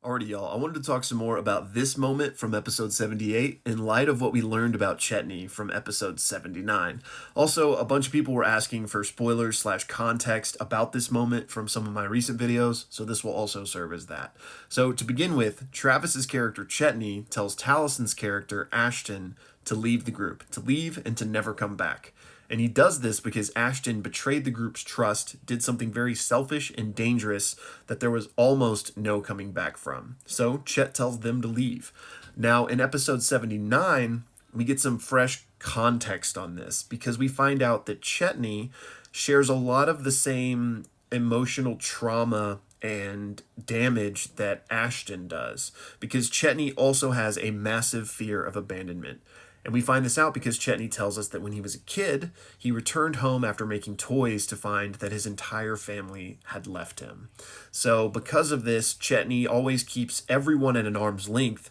Alrighty, y'all. I wanted to talk some more about this moment from episode 78 in light of what we learned about Chetney from episode 79. Also, a bunch of people were asking for spoilers slash context about this moment from some of my recent videos, so this will also serve as that. So, to begin with, Travis's character Chetney tells Talison's character Ashton to leave the group, to leave and to never come back. And he does this because Ashton betrayed the group's trust, did something very selfish and dangerous that there was almost no coming back from. So Chet tells them to leave. Now, in episode 79, we get some fresh context on this because we find out that Chetney shares a lot of the same emotional trauma and damage that Ashton does, because Chetney also has a massive fear of abandonment. And we find this out because Chetney tells us that when he was a kid, he returned home after making toys to find that his entire family had left him. So because of this, Chetney always keeps everyone at an arm's length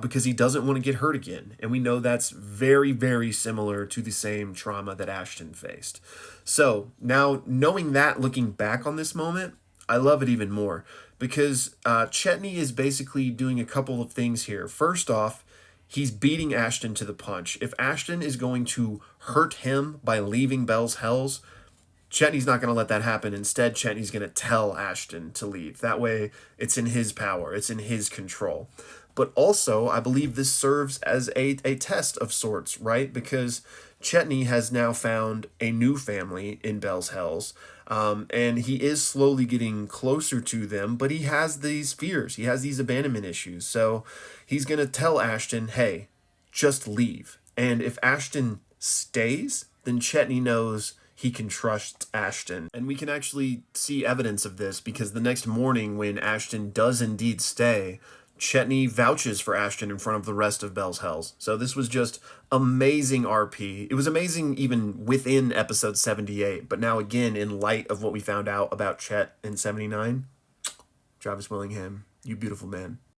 because he doesn't want to get hurt again. And we know that's very, very similar to the same trauma that Ashton faced. So now, knowing that, looking back on this moment, I love it even more because Chetney is basically doing a couple of things here. First off, he's beating Ashton to the punch. If Ashton is going to hurt him by leaving Bell's Hells, Chetney's not going to let that happen. Instead, Chetney's going to tell Ashton to leave. That way, it's in his power. It's in his control. But also, I believe this serves as a test of sorts, right? Because Chetney has now found a new family in Bell's Hells. And he is slowly getting closer to them, but he has these fears. He has these abandonment issues. So he's going to tell Ashton, hey, just leave. And if Ashton stays, then Chetney knows he can trust Ashton. And we can actually see evidence of this because the next morning when Ashton does indeed stay, Chetney vouches for Ashton in front of the rest of Bell's Hells. So this was just amazing RP. It was amazing even within episode 78, but now again, in light of what we found out about Chet in 79, Travis Willingham, you beautiful man.